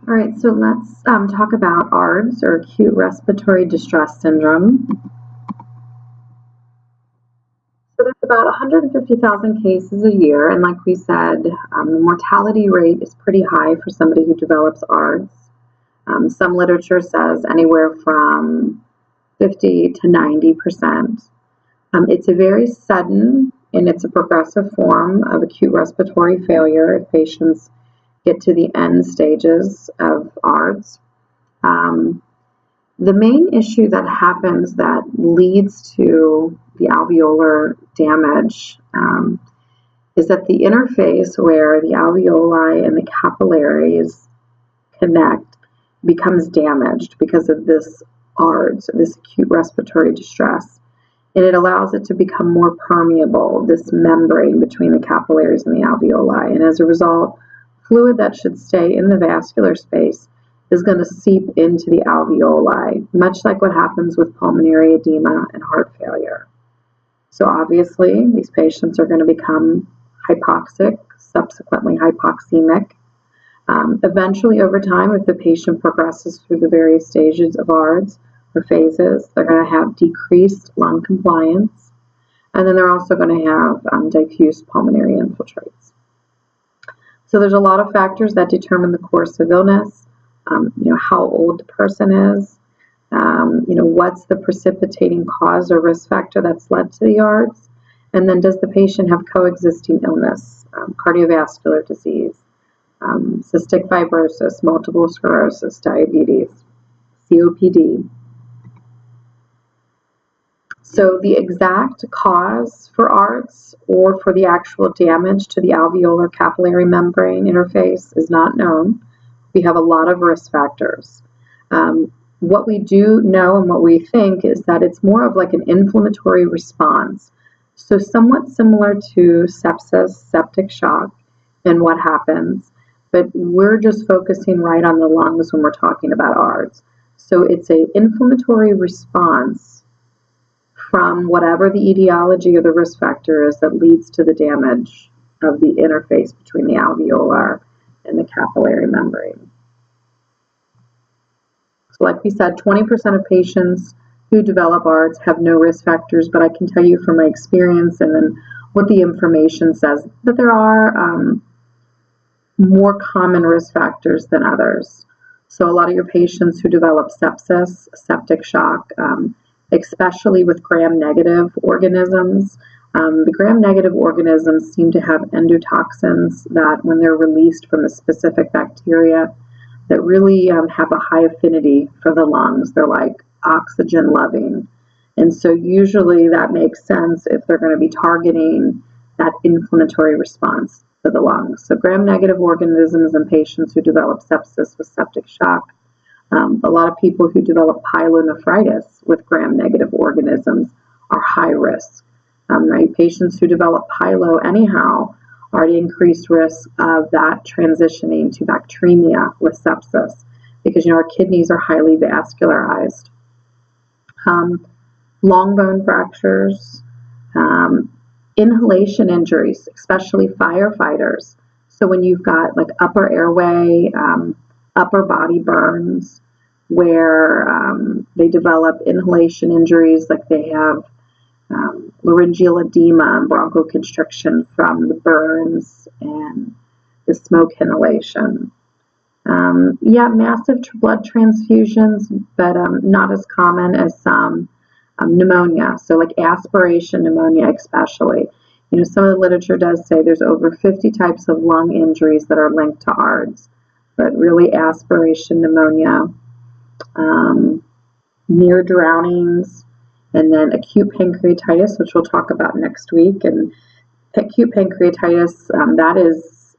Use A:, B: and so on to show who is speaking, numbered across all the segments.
A: All right, so let's talk about ARDS, or acute respiratory distress syndrome. So there's about 150,000 cases a year, and like we said, the mortality rate is pretty high for somebody who develops ARDS. Some literature says anywhere from 50 to 90%. It's a very sudden and it's a progressive form of acute respiratory failure if patients get to the end stages of ARDS. The main issue that happens that leads to the alveolar damage is that the interface where the alveoli and the capillaries connect becomes damaged because of this ARDS, this acute respiratory distress. And it allows it to become more permeable, this membrane between the capillaries and the alveoli. And as a result, fluid that should stay in the vascular space is going to seep into the alveoli, much like what happens with pulmonary edema and heart failure. So obviously, these patients are going to become hypoxic, subsequently hypoxemic. Eventually, over time, if the patient progresses through the various stages of ARDS or phases, they're going to have decreased lung compliance, and then they're also going to have diffuse pulmonary infiltrates. So there's a lot of factors that determine the course of illness. How old the person is, what's the precipitating cause or risk factor that's led to the ARDS, and then does the patient have coexisting illness, cardiovascular disease, cystic fibrosis, multiple sclerosis, diabetes, COPD. So the exact cause for ARDS or for the actual damage to the alveolar capillary membrane interface is not known. We have a lot of risk factors. What we do know and what we think is that it's more of like an inflammatory response. So somewhat similar to sepsis, septic shock, and what happens, but we're just focusing right on the lungs when we're talking about ARDS. So it's an inflammatory response from whatever the etiology or the risk factor is that leads to the damage of the interface between the alveolar and the capillary membrane. So like we said, 20% of patients who develop ARDS have no risk factors, but I can tell you from my experience and then what the information says that there are more common risk factors than others. So a lot of your patients who develop sepsis, septic shock, especially with gram-negative organisms, the gram-negative organisms seem to have endotoxins that when they're released from a specific bacteria that really have a high affinity for the lungs. They're like oxygen loving. And so usually that makes sense if they're going to be targeting that inflammatory response to the lungs. So gram-negative organisms in patients who develop sepsis with septic shock. A lot of people who develop pyelonephritis with gram-negative organisms are high risk. Right? Patients who develop pyelo anyhow are at increased risk of that transitioning to bacteremia with sepsis because our kidneys are highly vascularized. Long bone fractures, inhalation injuries, especially firefighters. So when you've got like upper airway, upper body burns where they develop inhalation injuries, like they have laryngeal edema and bronchoconstriction from the burns and the smoke inhalation. Massive blood transfusions, but not as common as some pneumonia. So like aspiration pneumonia especially. Some of the literature does say there's over 50 types of lung injuries that are linked to ARDS, but really aspiration pneumonia, near drownings, and then acute pancreatitis, which we'll talk about next week. And acute pancreatitis, that is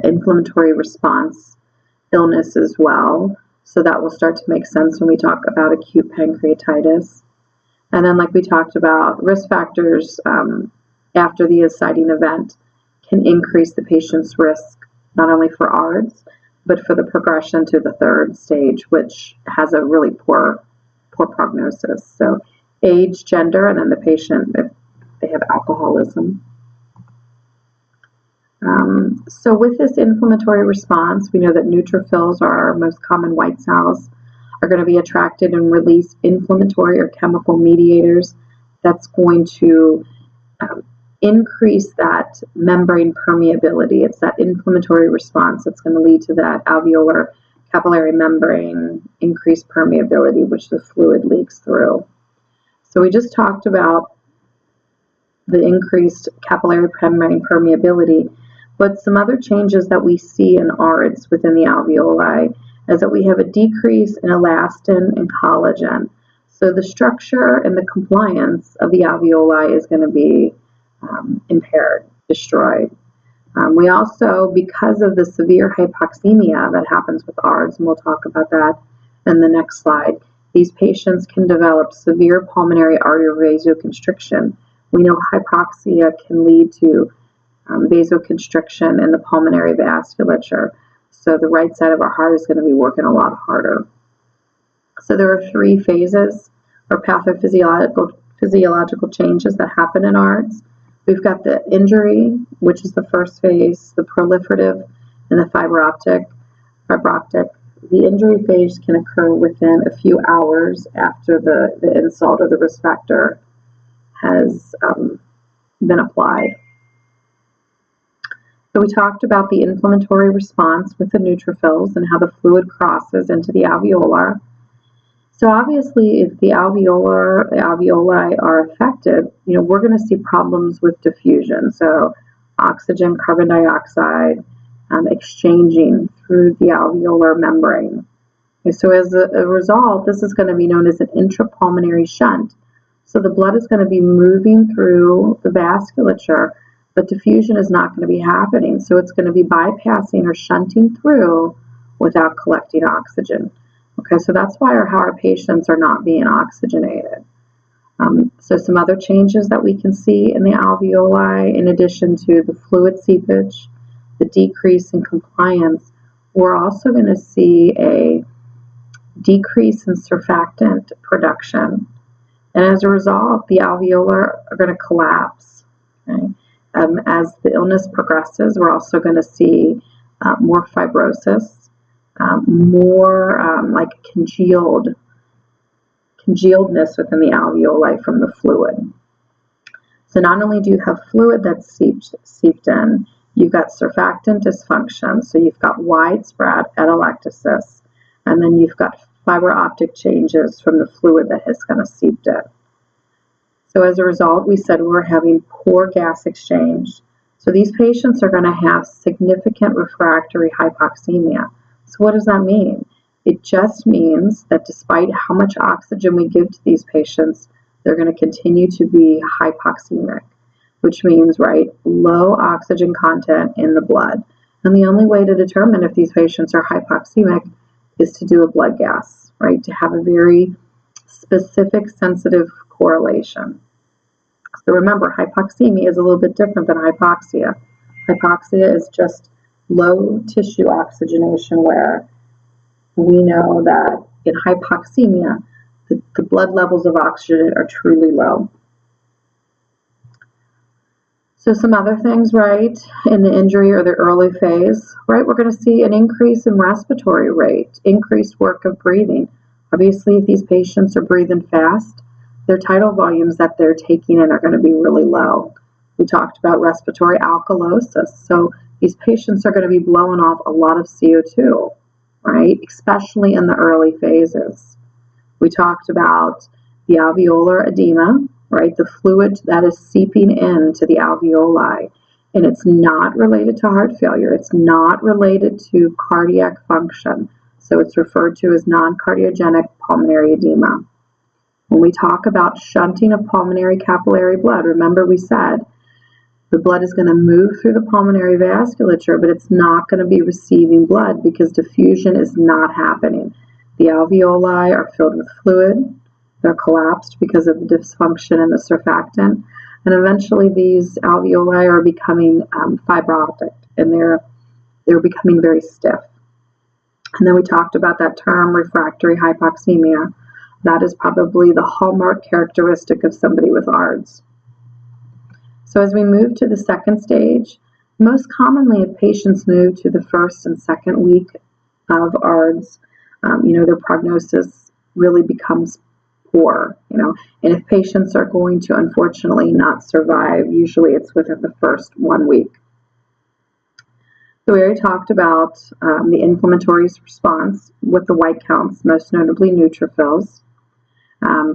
A: inflammatory response illness as well. So that will start to make sense when we talk about acute pancreatitis. And then like we talked about, risk factors after the inciting event can increase the patient's risk, not only for ARDS, but for the progression to the third stage, which has a really poor prognosis. So age, gender, and then the patient, if they have alcoholism. So with this inflammatory response, we know that neutrophils, are our most common white cells, are going to be attracted and release inflammatory or chemical mediators that's going to increase that membrane permeability. It's that inflammatory response that's going to lead to that alveolar capillary membrane increased permeability, which the fluid leaks through. So we just talked about the increased capillary membrane permeability, but some other changes that we see in ARDS within the alveoli is that we have a decrease in elastin and collagen. So the structure and the compliance of the alveoli is going to be impaired, destroyed. We also, because of the severe hypoxemia that happens with ARDS, and we'll talk about that in the next slide, these patients can develop severe pulmonary artery vasoconstriction. We know hypoxia can lead to vasoconstriction in the pulmonary vasculature. So the right side of our heart is going to be working a lot harder. So there are 3 phases or pathophysiological changes that happen in ARDS. We've got the injury, which is the first phase, the proliferative, and the fibroptic. The injury phase can occur within a few hours after the insult or the risk factor has been applied. So we talked about the inflammatory response with the neutrophils and how the fluid crosses into the alveolar. So obviously, if the alveoli are affected, we're going to see problems with diffusion. So oxygen, carbon dioxide exchanging through the alveolar membrane. Okay, so as a result, this is going to be known as an intrapulmonary shunt. So the blood is going to be moving through the vasculature, but diffusion is not going to be happening. So it's going to be bypassing or shunting through without collecting oxygen. Okay, so that's why how our patients are not being oxygenated. So some other changes that we can see in the alveoli, in addition to the fluid seepage, the decrease in compliance, we're also going to see a decrease in surfactant production. And as a result, the alveolar are going to collapse. Okay? As the illness progresses, we're also going to see more fibrosis, more like congealedness within the alveoli from the fluid. So not only do you have fluid that's seeped in, you've got surfactant dysfunction, so you've got widespread atelectasis, and then you've got fiber optic changes from the fluid that has kind of seeped in. So as a result, we said we're having poor gas exchange. So these patients are going to have significant refractory hypoxemia. So what does that mean? It just means that despite how much oxygen we give to these patients, they're going to continue to be hypoxemic, which means, low oxygen content in the blood. And the only way to determine if these patients are hypoxemic is to do a blood gas, to have a very specific, sensitive correlation. So remember, hypoxemia is a little bit different than hypoxia. Hypoxia is just low tissue oxygenation, where we know that in hypoxemia, the blood levels of oxygen are truly low. So some other things, in the injury or the early phase, we're going to see an increase in respiratory rate, increased work of breathing. Obviously, if these patients are breathing fast, their tidal volumes that they're taking in are going to be really low. We talked about respiratory alkalosis. So these patients are going to be blowing off a lot of CO2, especially in the early phases. We talked about the alveolar edema, the fluid that is seeping into the alveoli. And it's not related to heart failure. It's not related to cardiac function. So it's referred to as non-cardiogenic pulmonary edema. When we talk about shunting of pulmonary capillary blood, remember we said the blood is going to move through the pulmonary vasculature, but it's not going to be receiving blood because diffusion is not happening. The alveoli are filled with fluid. They're collapsed because of the dysfunction in the surfactant. And eventually these alveoli are becoming fibroptic, and they're becoming very stiff. And then we talked about that term, refractory hypoxemia. That is probably the hallmark characteristic of somebody with ARDS. So as we move to the second stage, Most commonly, if patients move to the first and second week of ARDS, their prognosis really becomes poor, and if patients are going to unfortunately not survive, usually it's within the first 1 week. So we already talked about the inflammatory response with the white counts, most notably neutrophils.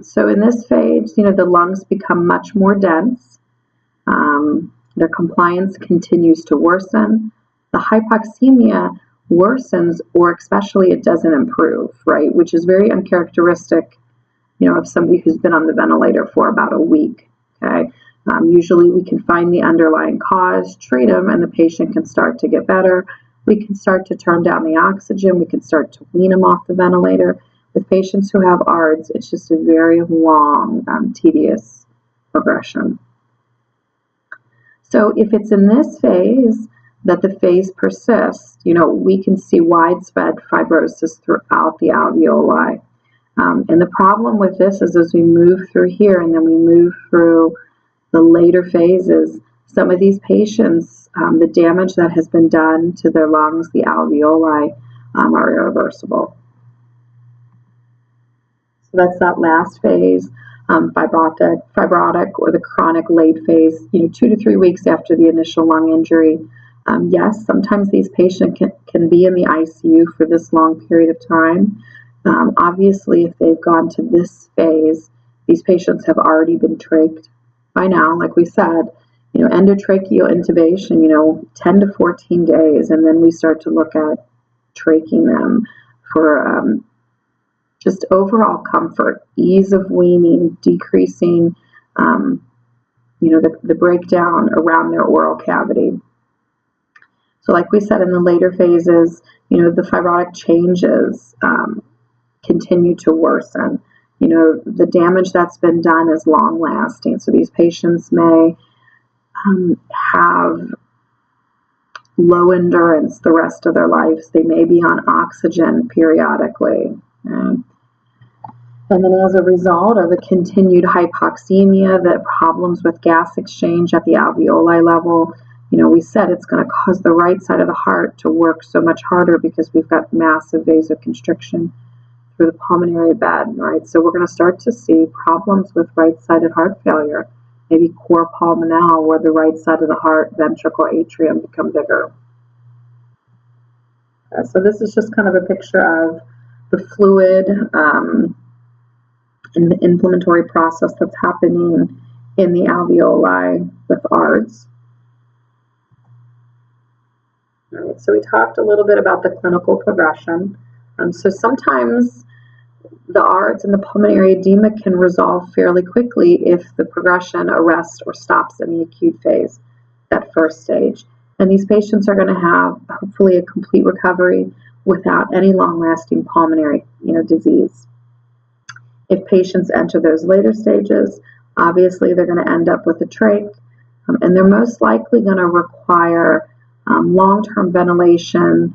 A: So in this phase, the lungs become much more dense. Their compliance continues to worsen. The hypoxemia worsens, or especially it doesn't improve, right? Which is very uncharacteristic, of somebody who's been on the ventilator for about a week, okay? Usually we can find the underlying cause, treat them, and the patient can start to get better. We can start to turn down the oxygen. We can start to wean them off the ventilator. With patients who have ARDS, it's just a very long, tedious progression. So if it's in this phase that the phase persists, we can see widespread fibrosis throughout the alveoli. And the problem with this is as we move through here and then we move through the later phases, some of these patients, the damage that has been done to their lungs, the alveoli, are irreversible. So that's that last phase, fibrotic or the chronic late phase, 2 to 3 weeks after the initial lung injury. Yes, sometimes these patients can be in the ICU for this long period of time. Obviously, if they've gone to this phase, these patients have already been trached by now, like we said, endotracheal intubation, 10 to 14 days, and then we start to look at traching them for just overall comfort, ease of weaning, decreasing, the breakdown around their oral cavity. So like we said, in the later phases, the fibrotic changes continue to worsen. The damage that's been done is long lasting. So these patients may have low endurance the rest of their lives. They may be on oxygen periodically. And then as a result of the continued hypoxemia, the problems with gas exchange at the alveoli level, we said it's going to cause the right side of the heart to work so much harder because we've got massive vasoconstriction through the pulmonary bed, right? So we're going to start to see problems with right-sided heart failure, maybe cor pulmonale, where the right side of the heart, ventricle, atrium become bigger. So this is just kind of a picture of the fluid and the inflammatory process that's happening in the alveoli with ARDS. All right, so we talked a little bit about the clinical progression. So sometimes the ARDS and the pulmonary edema can resolve fairly quickly if the progression arrests or stops in the acute phase, that first stage. And these patients are going to have hopefully a complete recovery without any long-lasting pulmonary, disease. If patients enter those later stages, obviously they're going to end up with a trach, and they're most likely going to require long-term ventilation,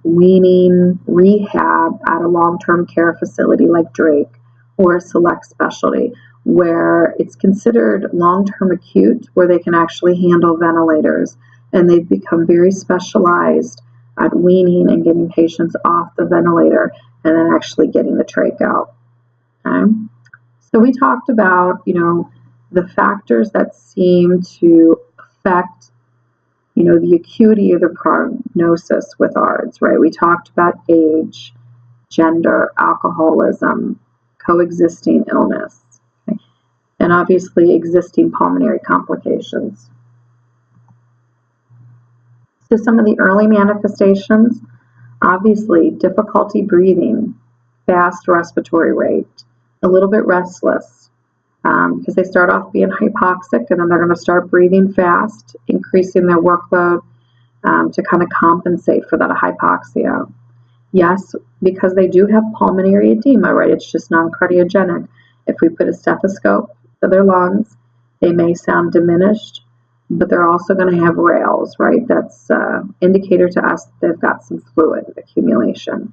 A: weaning, rehab at a long-term care facility like Drake or a select specialty where it's considered long-term acute, where they can actually handle ventilators, and they've become very specialized at weaning and getting patients off the ventilator and then actually getting the trach out. Okay? So we talked about, the factors that seem to affect the acuity of the prognosis with ARDS, right? We talked about age, gender, alcoholism, coexisting illness, okay? And obviously existing pulmonary complications. So some of the early manifestations, obviously difficulty breathing, fast respiratory rate, a little bit restless, because they start off being hypoxic and then they're going to start breathing fast, increasing their workload to kind of compensate for that hypoxia. Yes, because they do have pulmonary edema, right? It's just non-cardiogenic. If we put a stethoscope to their lungs, they may sound diminished, but they're also going to have rales, right? That's an indicator to us that they've got some fluid accumulation.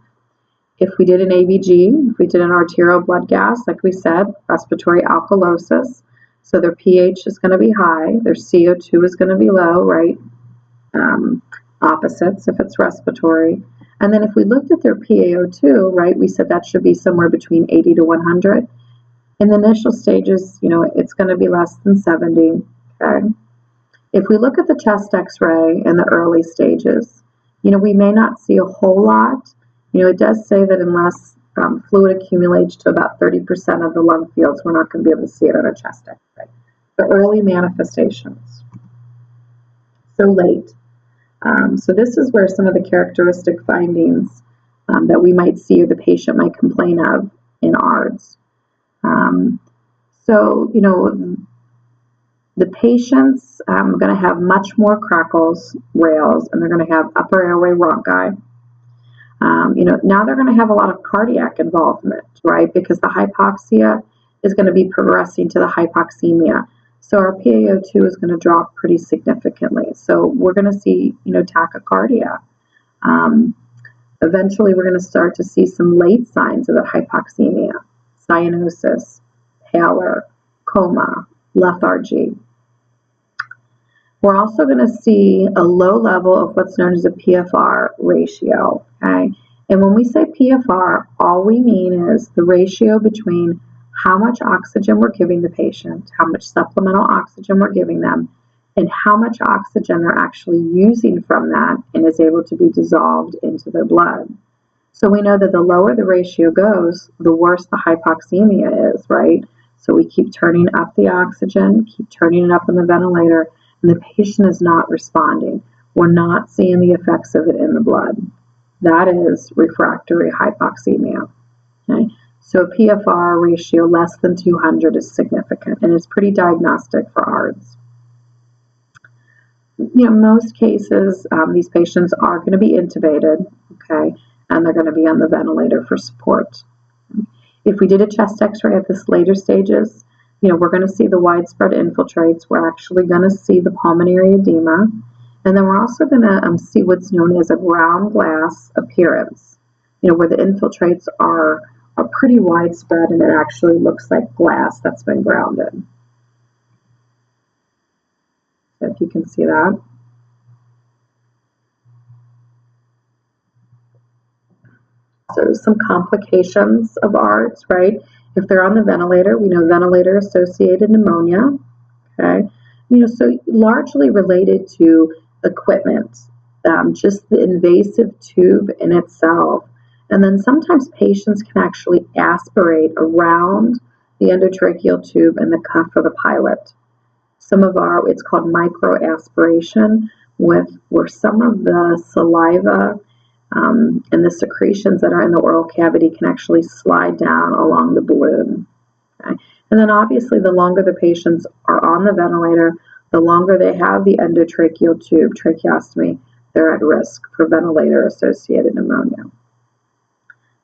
A: If we did an ABG, if we did an arterial blood gas, like we said, respiratory alkalosis, so their pH is going to be high, their CO2 is going to be low, right? opposites if it's respiratory. And then if we looked at their PaO2, right, we said that should be somewhere between 80 to 100. In the initial stages, it's going to be less than 70. Okay. If we look at the chest x-ray in the early stages, we may not see a whole lot. It does say that unless fluid accumulates to about 30% of the lung fields, we're not going to be able to see it on a chest x-ray. The early manifestations. So late. So this is where some of the characteristic findings that we might see or the patient might complain of in ARDS. The patients are going to have much more crackles, rales, and they're going to have upper airway rhonchi. Now they're going to have a lot of cardiac involvement, right? Because the hypoxia is going to be progressing to the hypoxemia. So our PaO2 is going to drop pretty significantly. So we're going to see, tachycardia. Eventually, we're going to start to see some late signs of the hypoxemia, cyanosis, pallor, coma, lethargy. We're also going to see a low level of what's known as a PFR ratio, okay? And when we say PFR, all we mean is the ratio between how much oxygen we're giving the patient, how much supplemental oxygen we're giving them, and how much oxygen they're actually using from that and is able to be dissolved into their blood. So we know that the lower the ratio goes, the worse the hypoxemia is, right? So we keep turning up the oxygen, keep turning it up in the ventilator, and the patient is not responding. We're not seeing the effects of it in the blood. That is refractory hypoxemia. Okay? So a PFR ratio less than 200 is significant, and it's pretty diagnostic for ARDS. Most cases, these patients are going to be intubated, okay, and they're going to be on the ventilator for support. If we did a chest x-ray at this later stages, we're going to see the widespread infiltrates. We're actually going to see the pulmonary edema. And then we're also going to see what's known as a ground glass appearance, where the infiltrates are pretty widespread and it actually looks like glass that's been grounded. So if you can see that. So some complications of ARDS, right? If they're on the ventilator, we know ventilator-associated pneumonia, okay? So largely related to equipment, just the invasive tube in itself. And then sometimes patients can actually aspirate around the endotracheal tube and the cuff of the pilot. It's called microaspiration, where some of the saliva and the secretions that are in the oral cavity can actually slide down along the balloon. Okay? And then obviously the longer the patients are on the ventilator, the longer they have the endotracheal tube, tracheostomy, they're at risk for ventilator-associated pneumonia.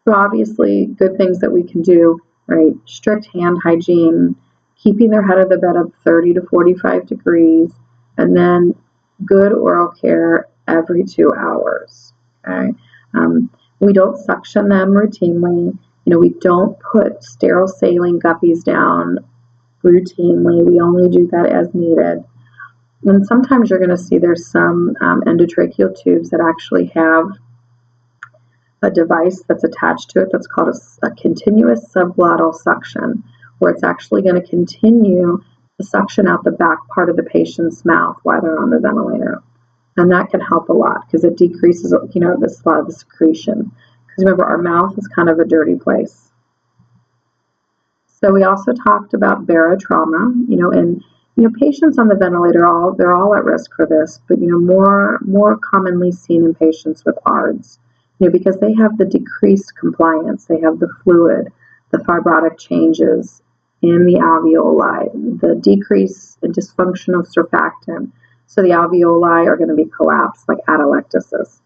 A: So obviously good things that we can do, right? Strict hand hygiene, keeping their head of the bed up 30 to 45 degrees, and then good oral care every 2 hours. Okay. We don't suction them routinely. We don't put sterile saline guppies down routinely. We only do that as needed. And sometimes you're going to see there's some endotracheal tubes that actually have a device that's attached to it that's called a continuous subglottal suction, where it's actually going to continue to suction out the back part of the patient's mouth while they're on the ventilator. And that can help a lot because it decreases, a lot of the secretion. Because remember, our mouth is kind of a dirty place. So we also talked about barotrauma, and patients on the ventilator, they're all at risk for this, but more commonly seen in patients with ARDS, because they have the decreased compliance, they have the fluid, the fibrotic changes in the alveoli, the decrease in dysfunction of surfactant. So the alveoli are going to be collapsed like atelectasis.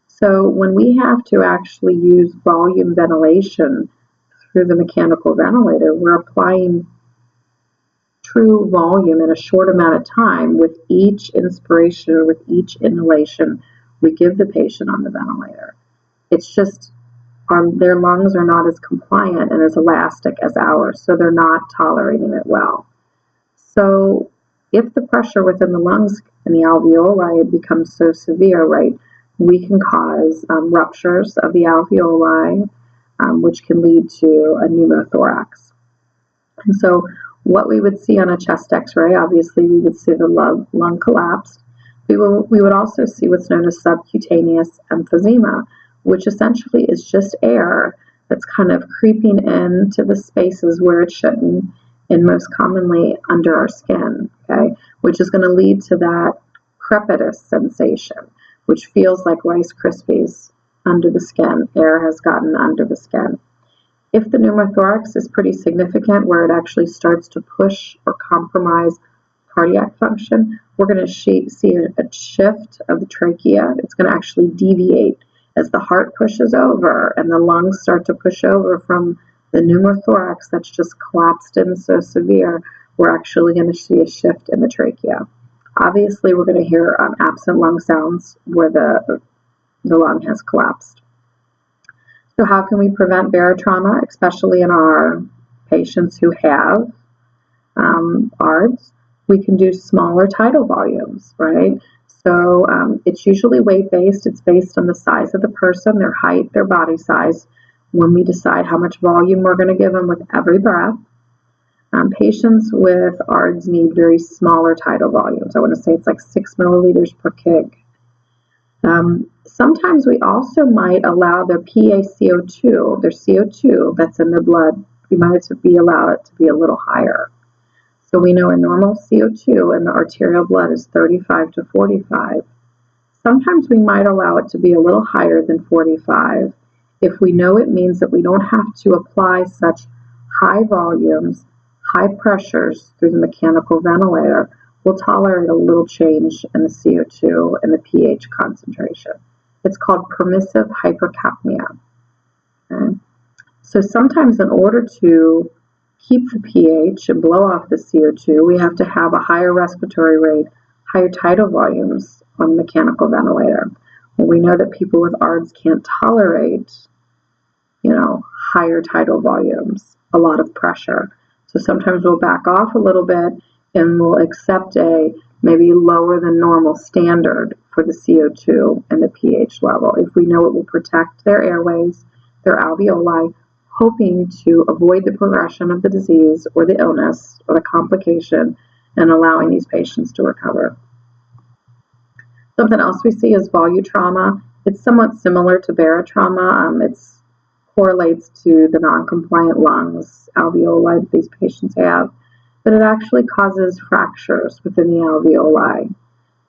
A: So when we have to actually use volume ventilation through the mechanical ventilator, we're applying true volume in a short amount of time with each inspiration or with each inhalation we give the patient on the ventilator. It's just their lungs are not as compliant and as elastic as ours, so they're not tolerating it well. So If the pressure within the lungs and the alveoli becomes so severe, right, we can cause ruptures of the alveoli, which can lead to a pneumothorax. And so what we would see on a chest x-ray, obviously we would see the lung collapse. We would also see what's known as subcutaneous emphysema, which essentially is just air that's kind of creeping into the spaces where it shouldn't, and most commonly under our skin, okay, which is going to lead to that crepitus sensation, which feels like Rice Krispies under the skin. Air has gotten under the skin. If the pneumothorax is pretty significant, where it actually starts to push or compromise cardiac function, we're going to see a shift of the trachea. It's going to actually deviate as the heart pushes over and the lungs start to push over from the pneumothorax that's just collapsed in so severe. We're actually going to see a shift in the trachea. Obviously, we're going to hear absent lung sounds where the lung has collapsed. So how can we prevent barotrauma, especially in our patients who have ARDS? We can do smaller tidal volumes, right? So it's usually weight-based. It's based on the size of the person, their height, their body size, when we decide how much volume we're going to give them with every breath. Patients with ARDS need very smaller tidal volumes. I want to say it's like 6 milliliters per kg. Sometimes we also might allow their PaCO2, their CO2 that's in their blood, we might be allowed it to be a little higher. So we know a normal CO2 in the arterial blood is 35 to 45. Sometimes we might allow it to be a little higher than 45 if we know it means that we don't have to apply such high volumes, high pressures through the mechanical ventilator. We'll tolerate a little change in the CO2 and the pH concentration. It's called permissive hypercapnia. Okay? So sometimes in order to keep the pH and blow off the CO2, we have to have a higher respiratory rate, higher tidal volumes on the mechanical ventilator. Well, we know that people with ARDS can't tolerate, higher tidal volumes, a lot of pressure. So sometimes we'll back off a little bit and we'll accept a maybe lower than normal standard for the CO2 and the pH level if we know it will protect their airways, their alveoli, hoping to avoid the progression of the disease or the illness or the complication and allowing these patients to recover. Something else we see is volutrauma. It's somewhat similar to barotrauma. It correlates to the non-compliant lungs, alveoli that these patients have, but it actually causes fractures within the alveoli.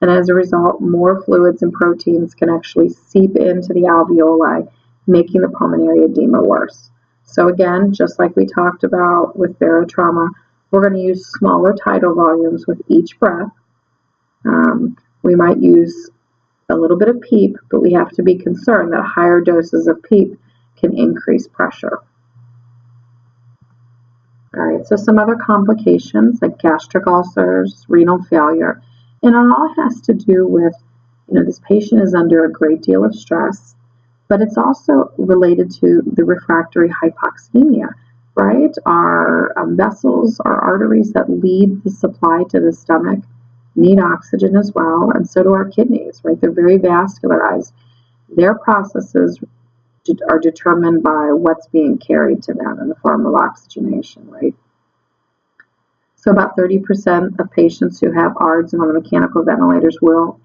A: And as a result, more fluids and proteins can actually seep into the alveoli, making the pulmonary edema worse. So again, just like we talked about with barotrauma, we're going to use smaller tidal volumes with each breath. We might use a little bit of PEEP, but we have to be concerned that higher doses of PEEP can increase pressure. All right, so some other complications like gastric ulcers, renal failure, and it all has to do with, this patient is under a great deal of stress, but it's also related to the refractory hypoxemia, right? Our vessels, our arteries that lead the supply to the stomach need oxygen as well, and so do our kidneys, right? They're very vascularized. Their processes are determined by what's being carried to them in the form of oxygenation, right? So about 30% of patients who have ARDS and on the mechanical ventilators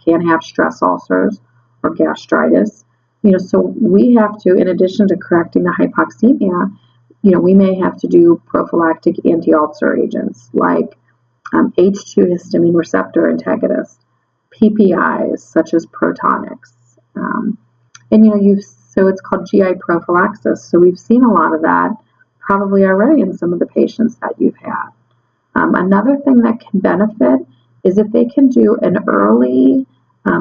A: can have stress ulcers or gastritis. So we have to, in addition to correcting the hypoxemia, we may have to do prophylactic anti-ulcer agents like H2 histamine receptor antagonists, PPIs such as Protonix, so it's called GI prophylaxis. So we've seen a lot of that probably already in some of the patients that you've had. Another thing that can benefit is if they can do an early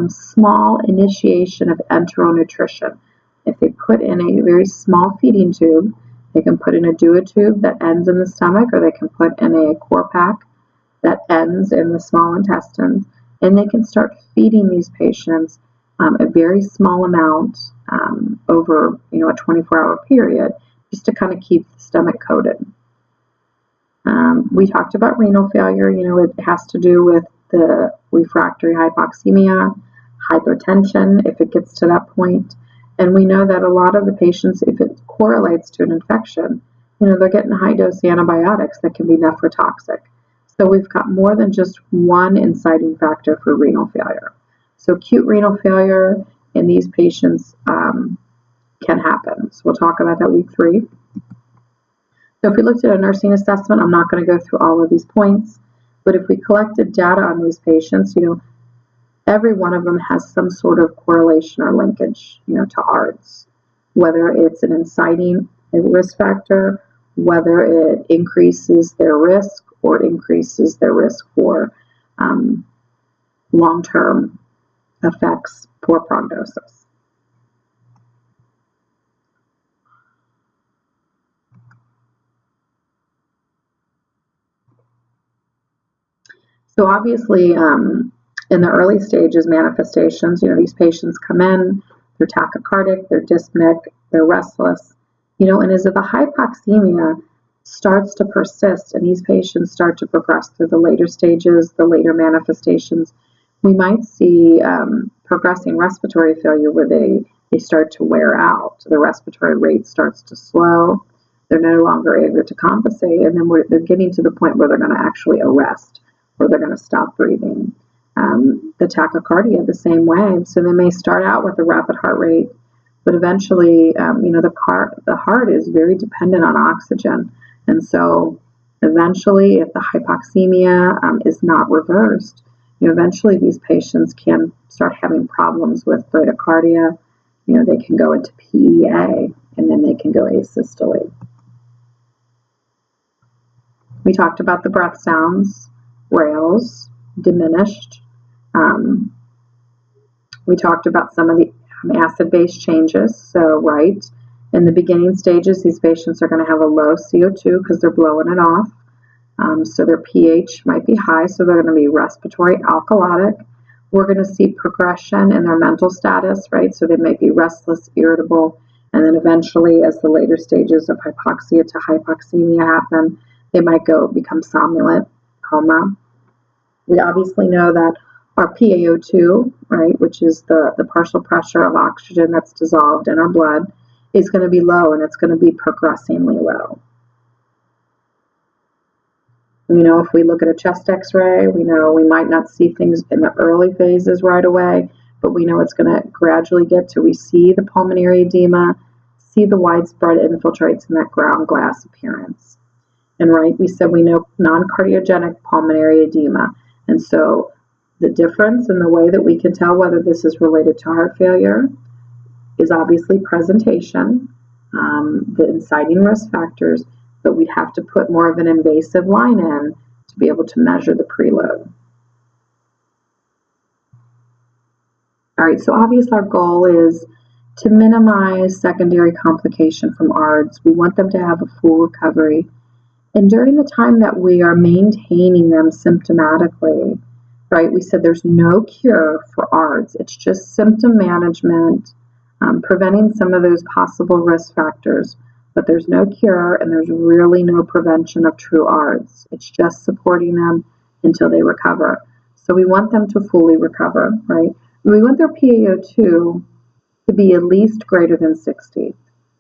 A: small initiation of enteral nutrition. If they put in a very small feeding tube, they can put in a duotube that ends in the stomach, or they can put in a core pack that ends in the small intestines, and they can start feeding these patients a very small amount over a 24-hour period, just to kind of keep the stomach coated. We talked about renal failure. It has to do with the refractory hypoxemia, hypotension, if it gets to that point. And we know that a lot of the patients, if it correlates to an infection, they're getting high-dose antibiotics that can be nephrotoxic. So we've got more than just one inciting factor for renal failure. So acute renal failure in these patients can happen. So we'll talk about that week 3. So if we looked at a nursing assessment, I'm not going to go through all of these points, but if we collected data on these patients, every one of them has some sort of correlation or linkage, to ARDS, whether it's an inciting risk factor, whether it increases their risk or increases their risk for long-term effects, poor prognosis. So obviously, in the early stages manifestations, these patients come in, they're tachycardic, they're dyspneic, they're restless, and as the hypoxemia starts to persist and these patients start to progress through the later stages, the later manifestations, we might see progressing respiratory failure where they start to wear out. The respiratory rate starts to slow. They're no longer able to compensate, and then they're getting to the point where they're going to actually arrest, or they're going to stop breathing. The tachycardia the same way. So they may start out with a rapid heart rate, but eventually, the heart is very dependent on oxygen. And so eventually, if the hypoxemia is not reversed, eventually these patients can start having problems with bradycardia. They can go into PEA, and then they can go asystole. We talked about the breath sounds, rails, diminished. We talked about some of the acid-base changes. So, right, in the beginning stages, these patients are going to have a low CO2 because they're blowing it off. So their pH might be high, so they're going to be respiratory alkalotic. We're going to see progression in their mental status, right? So they might be restless, irritable, and then eventually, as the later stages of hypoxia to hypoxemia happen, they might become somnolent, coma. We obviously know that our PaO2, right, which is the partial pressure of oxygen that's dissolved in our blood, is going to be low, and it's going to be progressively low. If we look at a chest x-ray, we know we might not see things in the early phases right away, but we know it's going to gradually get to, we see the pulmonary edema, see the widespread infiltrates in that ground glass appearance. And right, we said we know non-cardiogenic pulmonary edema. And so the difference in the way that we can tell whether this is related to heart failure is obviously presentation, the inciting risk factors, but we'd have to put more of an invasive line in to be able to measure the preload. All right, so obviously our goal is to minimize secondary complication from ARDS. We want them to have a full recovery. And during the time that we are maintaining them symptomatically, right, we said there's no cure for ARDS. It's just symptom management, preventing some of those possible risk factors. But there's no cure, and there's really no prevention of true ARDS. It's just supporting them until they recover. So we want them to fully recover, right? We want their PaO2 to be at least greater than 60.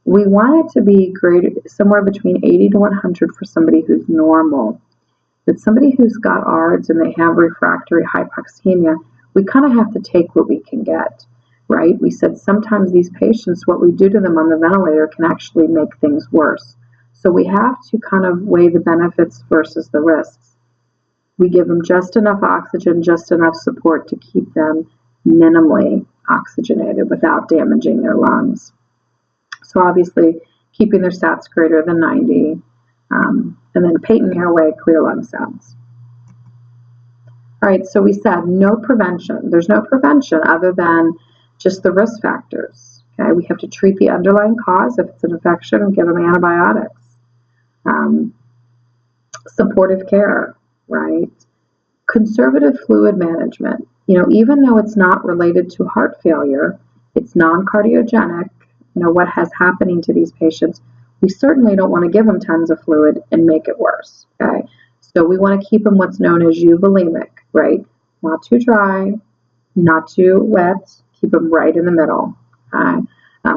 A: We want it to be greater, somewhere between 80 to 100 for somebody who's normal. But somebody who's got ARDS and they have refractory hypoxemia, we kind of have to take what we can get. Right? We said sometimes these patients, what we do to them on the ventilator can actually make things worse. So we have to kind of weigh the benefits versus the risks. We give them just enough oxygen, just enough support to keep them minimally oxygenated without damaging their lungs. So obviously keeping their sats greater than 90, and then patent airway, clear lung sounds. All right, so we said no prevention. There's no prevention other than just the risk factors. Okay, we have to treat the underlying cause. If it's an infection, and give them antibiotics. Supportive care, right? Conservative fluid management. Even though it's not related to heart failure, it's non-cardiogenic. What has happening to these patients? We certainly don't want to give them tons of fluid and make it worse, okay? So we want to keep them what's known as euvolemic, right? Not too dry, not too wet, keep them right in the middle, okay?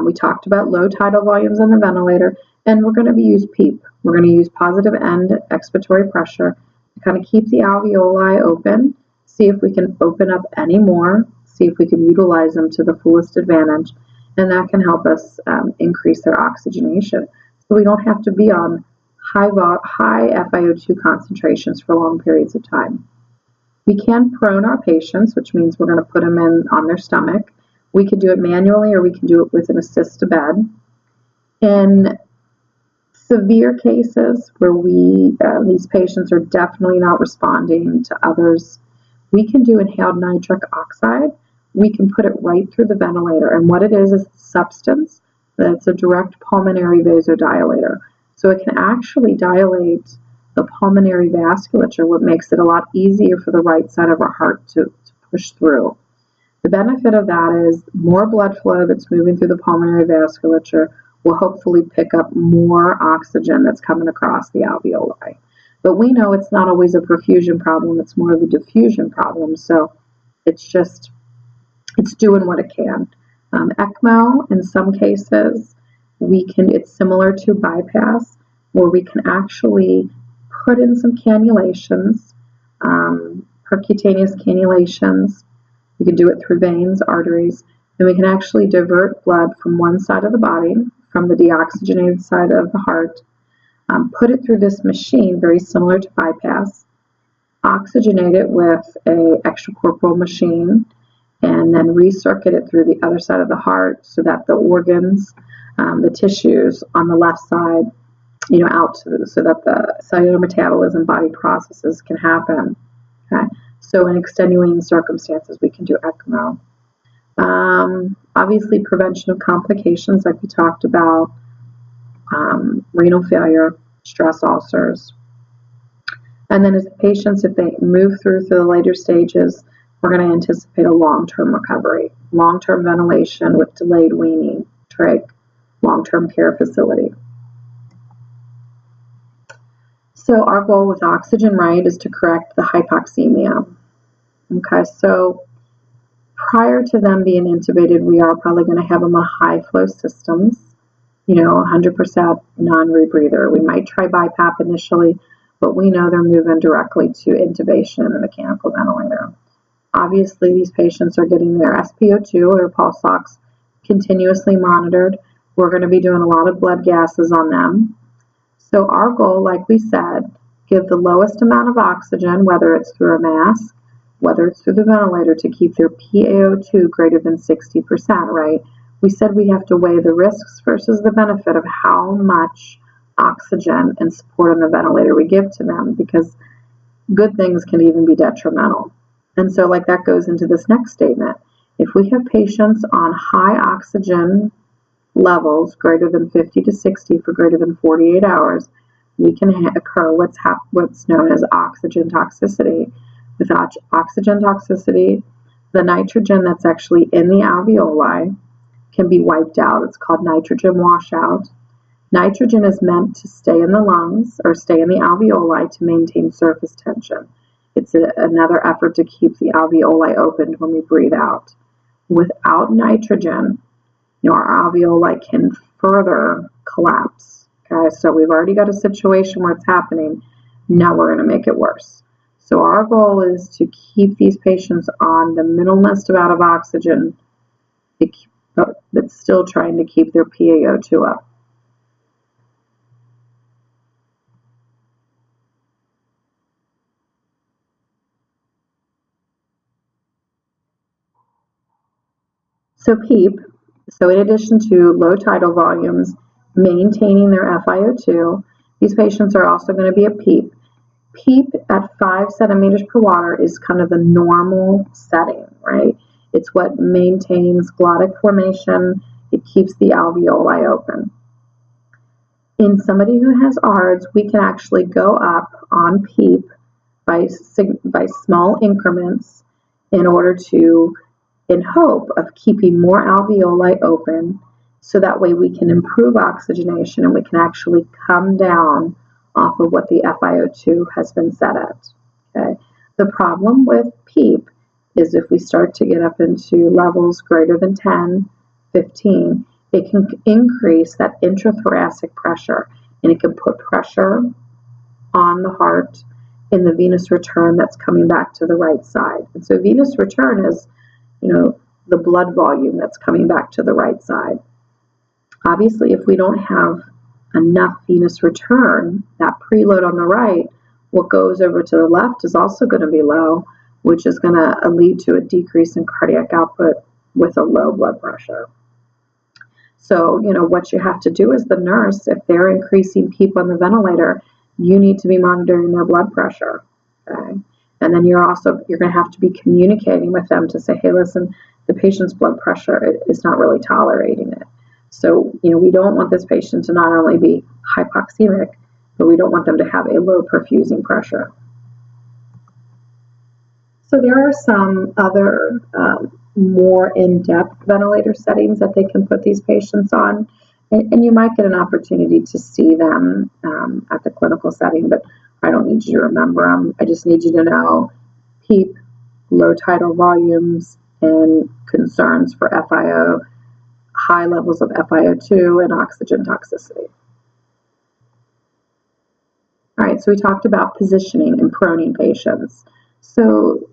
A: We talked about low tidal volumes on the ventilator, and we're going to use PEEP. We're going to use positive end expiratory pressure to kind of keep the alveoli open, see if we can open up any more, see if we can utilize them to the fullest advantage, and that can help us increase their oxygenation. So we don't have to be on high FiO2 concentrations for long periods of time. We can prone our patients, which means we're going to put them in on their stomach. We can do it manually or we can do it with an assist to bed. In severe cases where these patients are definitely not responding to others, we can do inhaled nitric oxide. We can put it right through the ventilator, and what it is the substance that's a direct pulmonary vasodilator. So it can actually dilate the pulmonary vasculature, what makes it a lot easier for the right side of our heart to push through. The benefit of that is more blood flow that's moving through the pulmonary vasculature will hopefully pick up more oxygen that's coming across the alveoli. But we know it's not always a perfusion problem, it's more of a diffusion problem. So it's doing what it can. ECMO, in some cases, it's similar to bypass, where we can actually put in some cannulations, percutaneous cannulations. We can do it through veins, arteries, and we can actually divert blood from one side of the body, from the deoxygenated side of the heart, put it through this machine, very similar to bypass, oxygenate it with an extracorporeal machine, and then recirculate it through the other side of the heart so that the organs, the tissues on the left side, so that the cellular metabolism, body processes can happen. Okay, so in extenuating circumstances, we can do ECMO. Obviously, prevention of complications, like we talked about, renal failure, stress ulcers. And then as the patients, if they move through the later stages, we're going to anticipate a long-term recovery, long-term ventilation with delayed weaning, trach, long-term care facility. So our goal with oxygen, right, is to correct the hypoxemia. Okay, so prior to them being intubated, we are probably going to have them on high flow systems, 100% non-rebreather. We might try BiPAP initially, but we know they're moving directly to intubation and a mechanical ventilator. Obviously, these patients are getting their SpO2 or pulse ox continuously monitored. We're going to be doing a lot of blood gases on them. So our goal, like we said, give the lowest amount of oxygen, whether it's through a mask, whether it's through the ventilator, to keep their PaO2 greater than 60%, right? We said we have to weigh the risks versus the benefit of how much oxygen and support on the ventilator we give to them, because good things can even be detrimental. And so like that goes into this next statement. If we have patients on high oxygen levels greater than 50 to 60 for greater than 48 hours, we can occur what's known as oxygen toxicity. With oxygen toxicity, the nitrogen that's actually in the alveoli can be wiped out. It's called nitrogen washout. Nitrogen is meant to stay in the lungs or stay in the alveoli to maintain surface tension. It's another effort to keep the alveoli open when we breathe out. Without nitrogen, our alveoli can further collapse. Okay, so we've already got a situation where it's happening. Now we're going to make it worse. So our goal is to keep these patients on the minimalist amount of oxygen, but still trying to keep their PaO2 up. So PEEP, in addition to low tidal volumes, maintaining their FiO2, these patients are also going to be a PEEP. PEEP at 5 centimeters per water is kind of the normal setting, right? It's what maintains glottic formation. It keeps the alveoli open. In somebody who has ARDS, we can actually go up on PEEP by small increments in order to, in hope of keeping more alveoli open So that way we can improve oxygenation and we can actually come down off of what the FiO2 has been set at. Okay. The problem with PEEP is if we start to get up into levels greater than 10, 15, it can increase that intrathoracic pressure, and it can put pressure on the heart in the venous return that's coming back to the right side. And so venous return is, the blood volume that's coming back to the right side. Obviously, if we don't have enough venous return, that preload on the right, what goes over to the left is also going to be low, which is going to lead to a decrease in cardiac output with a low blood pressure. So, what you have to do as the nurse, if they're increasing PEEP on the ventilator, you need to be monitoring their blood pressure. Okay? And then you're going to have to be communicating with them to say, hey, listen, the patient's blood pressure is not really tolerating it. So, we don't want this patient to not only be hypoxemic, but we don't want them to have a low perfusing pressure. So there are some other more in-depth ventilator settings that they can put these patients on, and you might get an opportunity to see them at the clinical setting, but I don't need you to remember them. I just need you to know PEEP, low tidal volumes, and concerns for FiO, high levels of FiO2, and oxygen toxicity. All right, so we talked about positioning and proning patients. So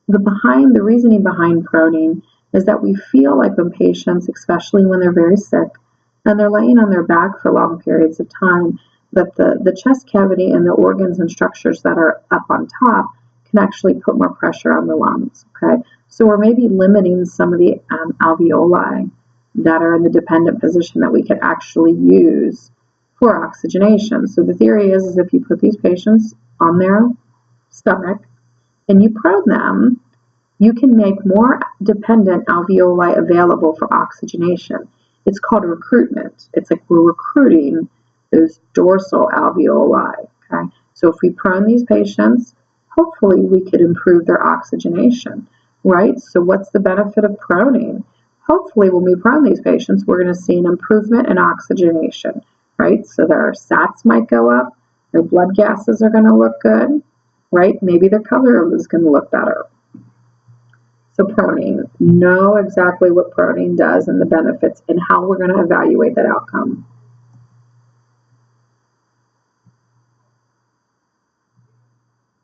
A: the reasoning behind proning is that we feel like when patients, especially when they're very sick, and they're laying on their back for long periods of time, that the chest cavity and the organs and structures that are up on top can actually put more pressure on the lungs, okay? So we're maybe limiting some of the alveoli that are in the dependent position that we could actually use for oxygenation. So the theory is if you put these patients on their stomach and you prone them, you can make more dependent alveoli available for oxygenation. It's called recruitment. It's like we're recruiting those dorsal alveoli, okay? So if we prone these patients, hopefully we could improve their oxygenation, right? So what's the benefit of proning? Hopefully when we prone these patients, we're going to see an improvement in oxygenation, right? So their SATs might go up, their blood gases are going to look good, right? Maybe their color is going to look better. So proning, know exactly what proning does and the benefits and how we're going to evaluate that outcome.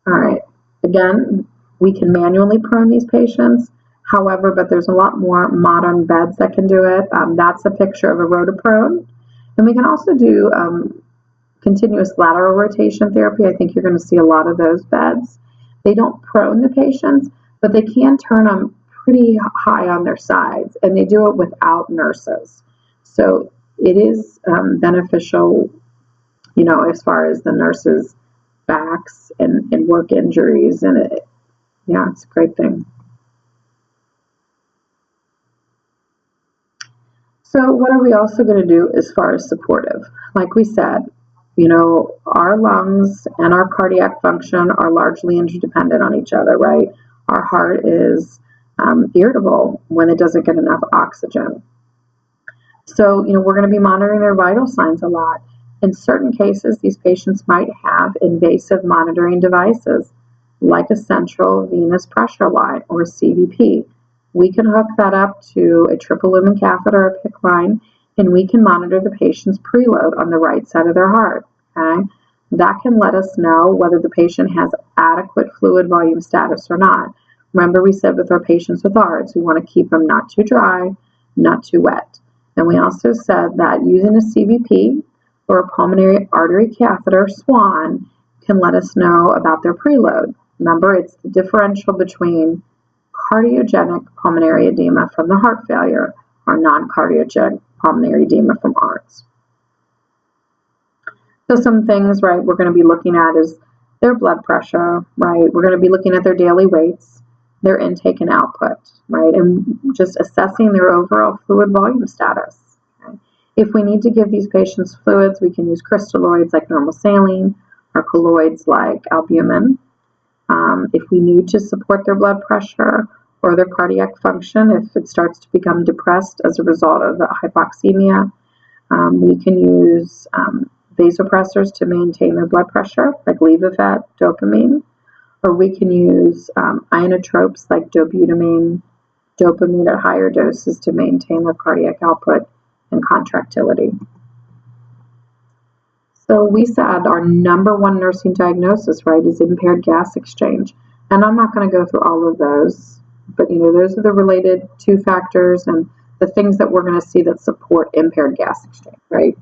A: All right, again, we can manually prone these patients. However, but there's a lot more modern beds that can do it. That's a picture of a rotaprone. And we can also do continuous lateral rotation therapy. I think you're going to see a lot of those beds. They don't prone the patients, but they can turn them pretty high on their sides, and they do it without nurses. So it is beneficial, as far as the nurses' backs and work injuries, and it's a great thing. So what are we also going to do as far as supportive? Like we said, our lungs and our cardiac function are largely interdependent on each other, right? Our heart is irritable when it doesn't get enough oxygen. So, we're going to be monitoring their vital signs a lot. In certain cases, these patients might have invasive monitoring devices, like a central venous pressure line or a CVP. We can hook that up to a triple lumen catheter or PICC line, and we can monitor the patient's preload on the right side of their heart, okay? That can let us know whether the patient has adequate fluid volume status or not. Remember, we said with our patients with ARDS, we want to keep them not too dry, not too wet. And we also said that using a CVP or a pulmonary artery catheter, SWAN, can let us know about their preload. Remember, it's the differential between cardiogenic pulmonary edema from the heart failure or non-cardiogenic pulmonary edema from ARDS. So some things, right, we're going to be looking at is their blood pressure, right? We're going to be looking at their daily weights, their intake and output, right? And just assessing their overall fluid volume status. Okay? If we need to give these patients fluids, we can use crystalloids like normal saline or colloids like albumin. If we need to support their blood pressure further cardiac function if it starts to become depressed as a result of the hypoxemia. We can use vasopressors to maintain their blood pressure, like Levophet, dopamine, or we can use inotropes like dopamine at higher doses to maintain their cardiac output and contractility. So we said our number one nursing diagnosis, right, is impaired gas exchange. And I'm not going to go through all of those, but those are the related 2 factors and the things that we're going to see that support impaired gas exchange, right?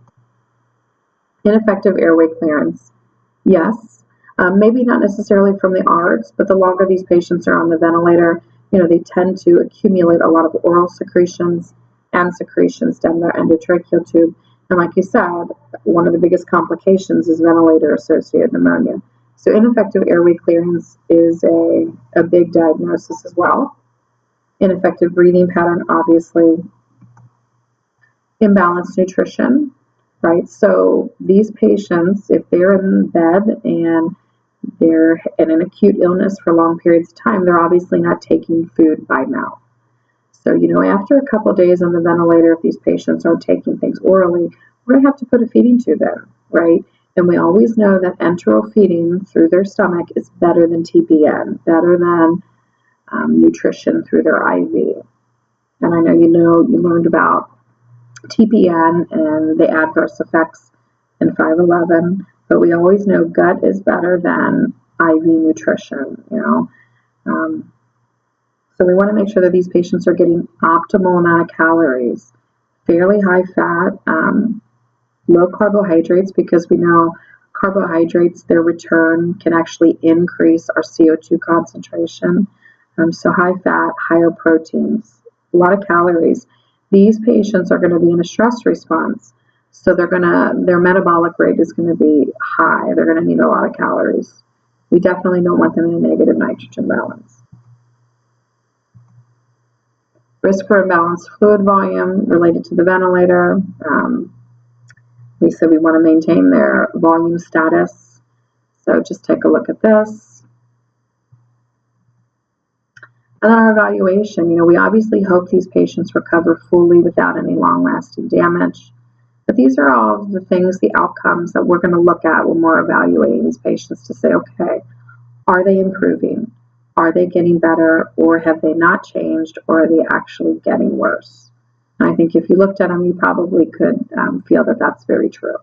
A: Ineffective airway clearance, yes. Maybe not necessarily from the ARDS, but the longer these patients are on the ventilator, they tend to accumulate a lot of oral secretions and secretions down their endotracheal tube. And like you said, one of the biggest complications is ventilator-associated pneumonia. So ineffective airway clearance is a big diagnosis as well. Ineffective breathing pattern, obviously. Imbalanced nutrition, right? So these patients, if they're in bed and they're in an acute illness for long periods of time, they're obviously not taking food by mouth. So, after a couple of days on the ventilator, if these patients aren't taking things orally, we're going to have to put a feeding tube in, right? And we always know that enteral feeding through their stomach is better than TPN, better than nutrition through their IV. And I know you learned about TPN and the adverse effects in 511, but we always know gut is better than IV nutrition, So we want to make sure that these patients are getting optimal amount of calories, fairly high fat, low carbohydrates, because we know carbohydrates, their return can actually increase our CO2 concentration. So high fat, higher proteins, a lot of calories. These patients are going to be in a stress response. So their metabolic rate is going to be high. They're going to need a lot of calories. We definitely don't want them in a negative nitrogen balance. Risk for imbalanced fluid volume related to the ventilator. We said we want to maintain their volume status. So just take a look at this. And then our evaluation, we obviously hope these patients recover fully without any long-lasting damage. But these are all the things, the outcomes that we're going to look at when we're evaluating these patients to say, okay, are they improving? Are they getting better, or have they not changed, or are they actually getting worse? And I think if you looked at them, you probably could feel that that's very true.